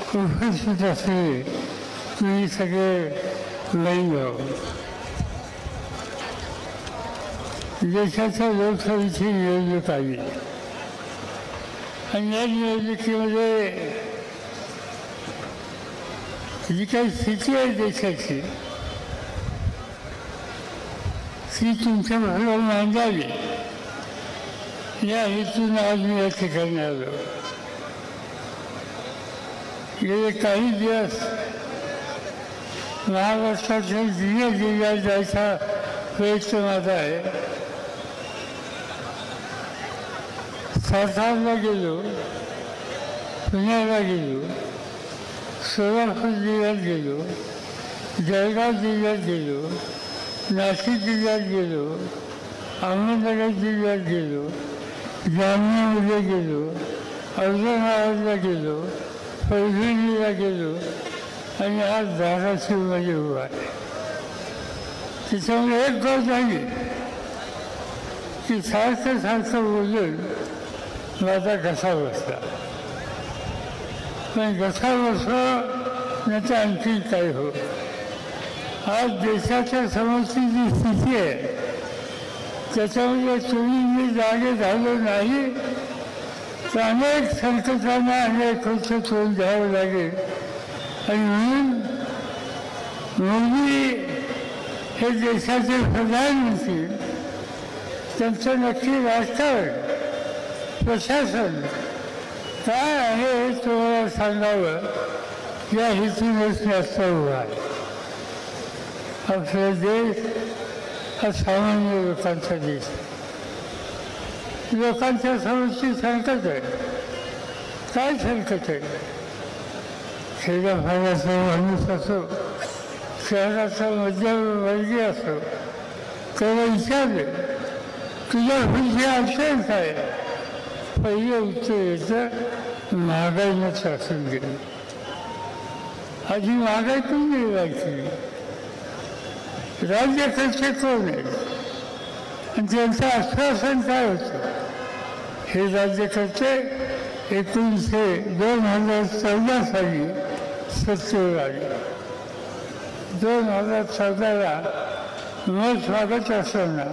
उपस्थित असलेले तुम्ही सगळे बहीण देशाच्या लोकसभेची निवडणूक आली आणि या निवडणुकीमध्ये जी काही स्थिती आहे देशाची ती तुमच्या बरोबर मांडावी या हेतून आज मी या ठिकाणी आलो. गेले काही दिवस महाराष्ट्राच्या जिल्ह्यात जायचा प्रयत्न माझा आहे. सातारला गेलो, पुण्याला गेलो, सोलापूर जिल्ह्यात गेलो, जळगाव जिल्ह्यात गेलो, नाशिक जिल्ह्यात गेलो, अहमदनगर जिल्ह्यात गेलो, जामनेरमध्ये गेलो, औरंगाबादला गेलो, परभणीला गेलो आणि आज धाराशिवमध्ये उभा आहे. त्याच्यामुळे एक गोष्ट झाली की सारखं बोलून माझा घसा बसला. पण घसा बसला नाही तर आणखी काय हो. आज देशाच्या समोरची जी स्थिती आहे त्याच्यामध्ये तुम्ही मी जागे झालो नाही तर अनेक संकटांना अनेक वर्ष तोंड द्यावं लागेल. आणि म्हणून मोदी हे देशाचे प्रधानमंत्री त्यांचं नक्की राजकारण प्रशासन काय आहे हे तुम्हाला सांगावं या हेतूनच मी आत्ता उभा आहे. आपला देश हा सामान्य लोकांचा देश. लोकांच्या समोरची संकट आहे. काय संकट आहे? खेड्यापाड्याचा माणूस असो, शहराचा मध्यमवर्गीय असो, त्याला विचारले तुझ्या पुढची अडचण काय? पहिलं उत्तर येतं महागाईनं त्रासून गेलं. आधी महागाई कोण मिळवायची? राज्यकर्ते कोण आहेत आणि त्यांचं आश्वासन काय होतं? हे राज्यकर्ते 2014 साली सत्तेवर आले. 2014ला मत स्वागत असताना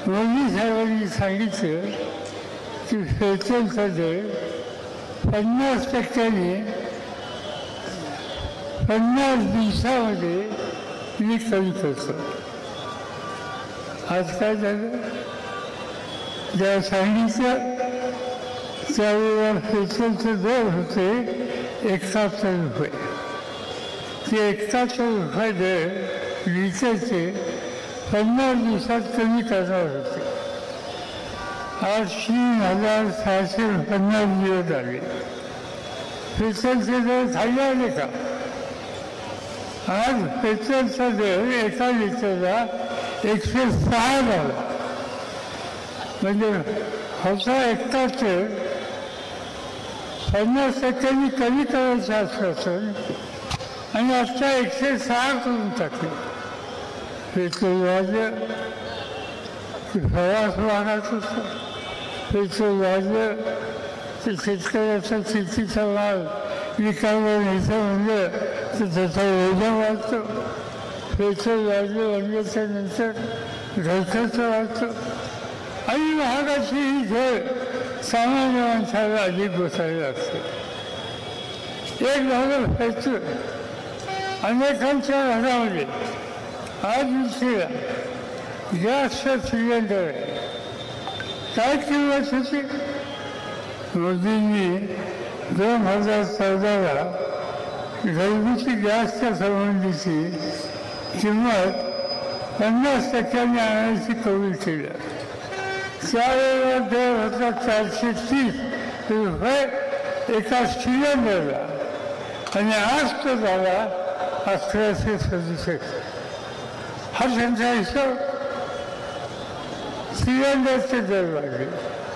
मोदी साहेबांनी सांगितलं की पेट्रोलचा दर 50% 50 दिवसामध्ये मी कमी करतो. आज काय झालं? ज्या सांगितलं त्यावेळेला पेट्रोलचे दर होते 71 रुपये. ते 71 रुपये दर लिटरचे 50 दिवसात कमी करणार होते. आज 3650 दिवस आले. पेट्रोलचे दर खाली आले का? आज पेट्रोलचा दर एका लिटरला 106 झाला. म्हणजे होता 71 50% कमी करायचं आश्वासन आणि आता 106 करून टाकले. पेट्रोल वाढलं की प्रवास वाढत होता. पेट्रोल वाढलं तर शेतकऱ्याचा शेतीचा माल विकायला न्यायचं म्हणलं तर त्याचा ओझा वाढतो. पेट्रोल वाढलं म्हणल्याच्या नंतर घरखर्च वाढतो आणि महागाची ही झळ सामान्य माणसाला अधिक बसायला लागते. एक झालं पेट्रोल. अनेकांच्या घरामध्ये आज दिवशीला गॅसचं सिलेंडर आहे. काय किंमत होती? मोदींनी 2014ला घरगुती गॅसच्या संबंधीची किंमत 50% आणायची कबूल केलं. त्यावेळेला दर होता 430 रुपये एका सिलेंडरला आणि आज तो झाला 1167. हा त्यांचा हिशोब. सिलेंडरचे दर वाढले,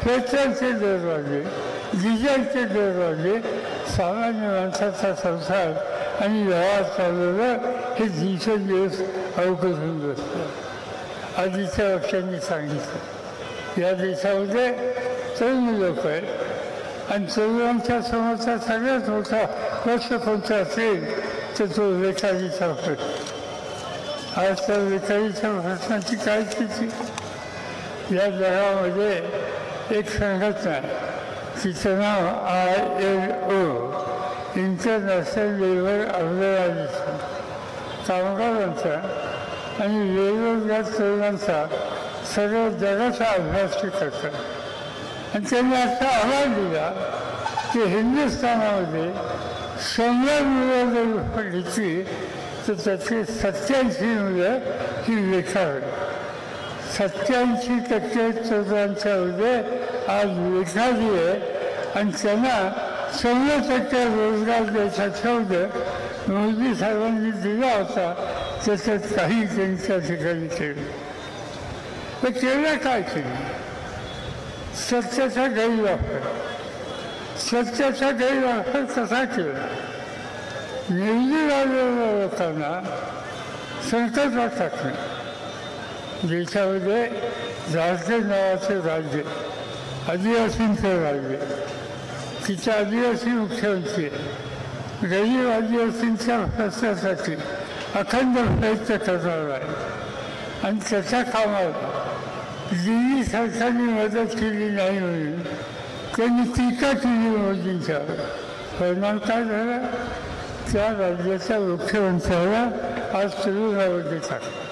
पेट्रोलचे दर वाढले, डिझेलचे दर वाढले. सामान्य माणसाचा संसार आणि व्यवहार चालवणं हे दिवसेंदिवस अवघड होऊन बसतं. आधीच्या पक्षांनी सांगितलं या देशामध्ये तरुण लोक आहेत आणि तरुणांच्या समोरचा सगळ्यात मोठा प्रश्न कोणता असेल तर तो बेकारीचा प्रश्न. आज त्या बेकारीच्या प्रश्नाची काय स्थिती? या जगामध्ये एक संघटना तिचं नाव ILO, इंटरनॅशनल लेबर ऑर्गनायझेशन, कामगारांचा आणि वेगवेगळ्या तरुणांचा सर्व जगाचा अभ्यास ते करतात. आणि त्यांनी असा आवाज दिला की हिंदुस्थानामध्ये 100 मुलं जर घेतली तर त्याची 87 मुलं ही बेकार. 87% तरुणांच्यामध्ये आज बेकारी आहे आणि त्यांना 100% रोजगार द्यायचा शब्द मोदी साहेबांनी दिला होता. त्याच्यात काही त्यांच्या ठिकाणी केलं. पण केलं काय केलं? सत्याचा गैरवापर. सत्याचा गैरवापर कसा केला? निवडून आलेल्या लोकांना संकटात टाकणे. देशामध्ये झारखंड नावाचे राज्य, आदिवासींचं राज्य, तिचा आदिवासी मुख्यमंत्री आहे. गरीब आदिवासींच्या प्रश्नासाठी अखंड प्रयत्न करणार आहे आणि त्याच्या कामाला दिल्ली सरकारने मदत केली नाही म्हणून त्यांनी टीका केली मोदींच्यावर. परिणाम काय झाला? त्या राज्याच्या मुख्यमंत्र्याला आज तुरुंगामध्ये टाकलं.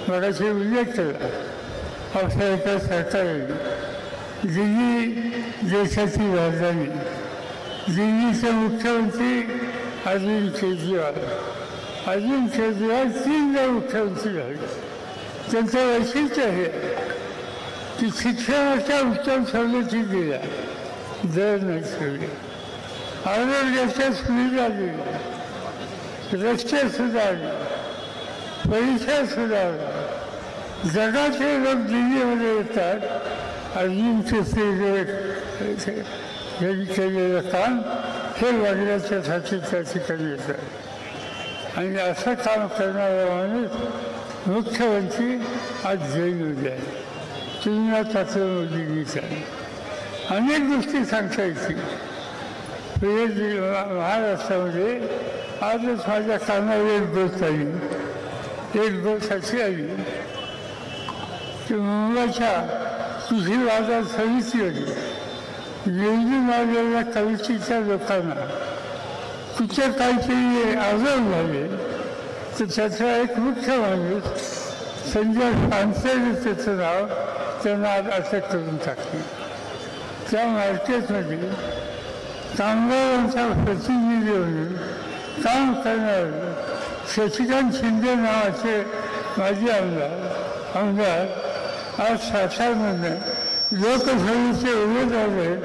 मगाशी उल्लेख केला अशा एका सरकारने दिल्ली देशाची राजधानी, दिल्लीचे मुख्यमंत्री अरविंद केजरीवाल. अरविंद केजरीवाल 3दा मुख्यमंत्री झाले. त्यांचं वैशिष्ट्य हे की शिक्षणाच्या उत्तम सवलती दिल्या, दर नाही ठेवले, आरोग्याच्या सुविधा दिल्या, रस्ते सुधारले, परिसर सुधारला. जगाचे लोक दिल्लीमध्ये येतात. अरविंद केजरीवाल यांनी केलेलं काम हे बघण्याच्यासाठी त्या ठिकाणी येतात. आणि असं काम करणारा माणूस मुख्यमंत्री आज जेलमध्ये आहे. तुलना त्याचं मोदींनीचा अनेक गोष्टी सांगता येतील. महाराष्ट्रामध्ये आजच माझ्या कानावर एक गोष्ट आली. एक गोष्ट अशी आली की मुंबईच्या कृषी बाजार समितीमध्ये निवडून आलेल्या कमिटीच्या लोकांना कुठे काहीतरी आजार झाले तर त्याचा एक मुख्य माणूस संजय पानसरे त्याचं नाव त्यांना आज अटक करून टाकली. त्या मार्केटमध्ये कामगारांचा प्रतिनिधी म्हणून काम करणारे शशिकांत शिंदे नावाचे माजी आमदार आज सातारमधून लोकसभेचे उमेदवार आहेत.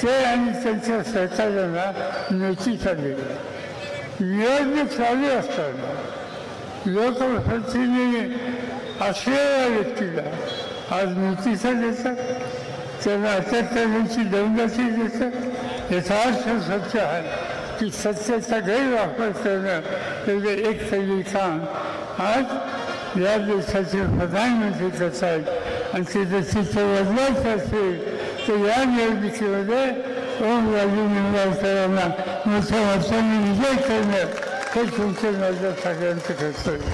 ते आणि त्यांच्या सरकारांना नोटीस आली. निवडणूक चालू असताना लोकप्रतिनिधी असलेल्या व्यक्तीला आज नोटिसा देतात, त्यांना अटक करण्याची दमदाटी देतात. याचा अर्थ सत्य आहे की सत्याचा गैरवापर करणं हे एक तरी काम आज या देशाचे प्रधानमंत्री करत आहेत. आणि ते जर चित्र बदलायचं असेल तर या निवडणुकीमध्ये ओमराजे निंबाळकरांना मोठ्या मतांनी विजय करणं हे तुमचं माझ्या सगळ्यांचं कर्तव्य.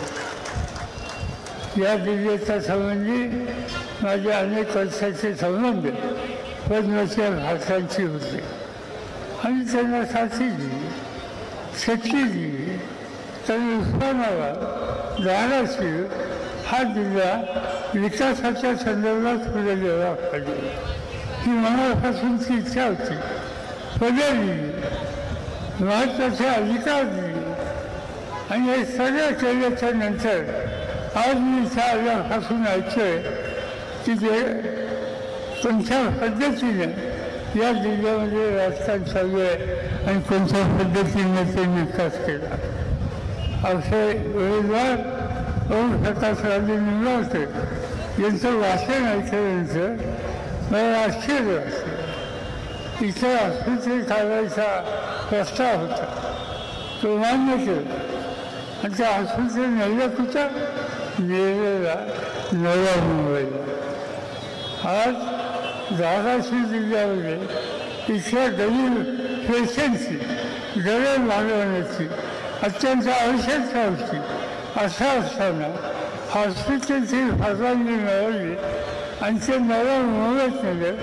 या जिल्ह्याच्या संबंधी माझे अनेक वर्षाचे संबंध पद्मश्री भाषांची होते आणि त्यांना साथी दिली, शक्ती दिली. त्यांनी उस्मानाबाद, धाराशिव हा जिल्हा विकासाच्या संदर्भात पुढे गेला पाहिजे ही मनापासूनची इच्छा होती. पदे दिली, महत्त्वाचे अधिकार दिले आणि हे सगळं केल्याच्या नंतर आज मी इथं आल्यापासून ऐकतोय की ते कोणत्या पद्धतीने या जिल्ह्यामध्ये राजकारण चालू आहे आणि कोणत्या पद्धतीने ते विकास केला. असे उमेदवार ओमप्रकाशराजे निंबाळकर यांचं भाषण ऐकल्यानंतर मला आश्चर्य वाटलं. इथं आस्पत्रे काढायचा प्रस्ताव होता, तो मान्य केला आणि त्या आस्पत्रे नेल्या कुठं? नेलेला नव्या मुंबईला. आज धाराशिव जिल्ह्यामध्ये इथल्या गरीब पेशंटची गरज भागवण्याची अत्यंत आवश्यकता होती. असं असताना हॉस्पिटलची परवानगी मिळवली आणि ते नव्या मुंबईत नेलं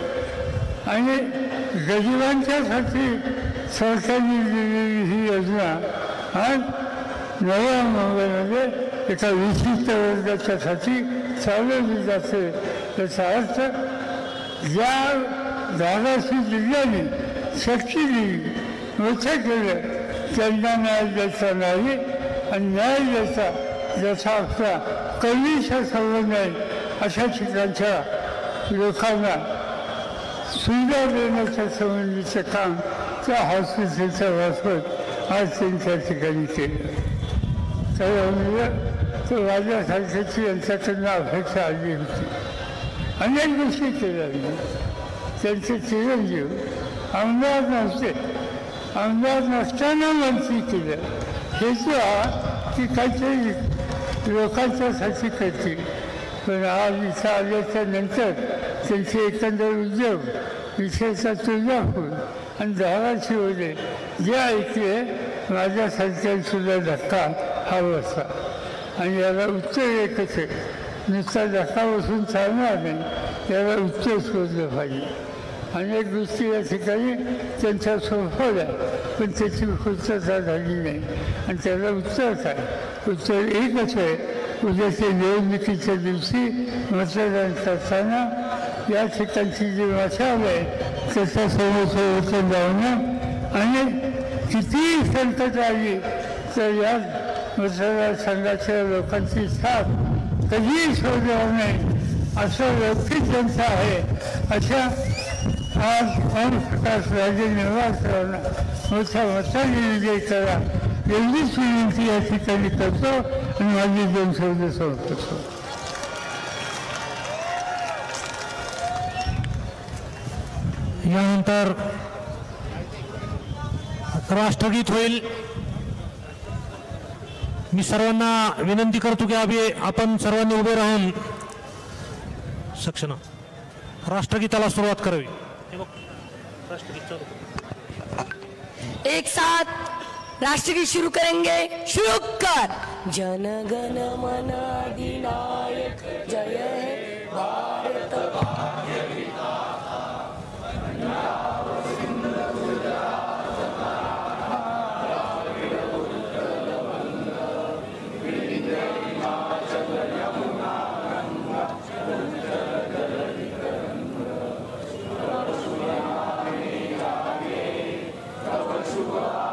आणि गरिबांच्यासाठी सरकारने दिलेली ही योजना आज नव्या मुंबईमध्ये एका विशिष्ट वर्गाच्यासाठी चालवली जाते. याचा अर्थ ज्या दादाशी जिल्ह्याने शक्ती दिली मोठं केलं त्यांना न्याय द्यायचा नाही आणि न्याय द्यायचा ज्याचा आपला कवीचा संबंध आहे अशा ठिकाणच्या लोकांना सुविधा देण्याच्या संबंधीचं काम त्या हॉस्पिटलच्या मार्फत आज त्यांच्या ठिकाणी केलं. त्यामुळे तो माझ्यासारख्याची यांच्याकडनं अपेक्षा आली होती. अनेक गोष्टी केल्या मी. त्यांचे चिरंजीव आमदार नव्हते, आमदार नसताना मंत्री केलं. हेतू हा की काहीतरी लोकांच्यासाठी करतील. पण आज इथं आल्याच्या नंतर त्यांचे एकंदर उद्योग विशेषतः तुळजापूर आणि धाराशिवमध्ये जे ऐकले माझ्यासारख्यासुद्धा धक्का हा बसला. आणि याला उत्तर एकच आहे, नुसता धक्का बसून चालणार नाही, याला उत्तर शोधलं पाहिजे. अनेक गोष्टी या ठिकाणी त्यांच्या सोपवल्या पण त्याची पूर्तता झाली नाही. आणि त्याला उत्तर काय? उत्तर एकच आहे, उद्याच्या निवडणुकीच्या दिवशी मतदान करताना या ठिकाणची जी मशाल आहे त्याच्यासमोर वचन लावणं आणि कितीही संकट आली तर या मतदारसंघाच्या लोकांची साथ कधीही सोडणार नाही असं व्यक्तिक जनता आहे. अशा आज ओमप्रकाश राजे निवासरावांना मोठ्या मताने विजय करा एवढीच विनंती या ठिकाणी करतो आणि माझी दोन शब्द संपतो. यानंतर राष्ट्रगीत होईल. मी सर्वांना विनंती करतो की आपण सर्वांनी उभे राहून सक्षम राष्ट्रगीताला सुरुवात करावी. एक साथ राष्ट्रगीत शुरू करेंगे. शुरू कर. जन गण मन अधिनायक जय हे भारत भाग्य विधाता. शुभ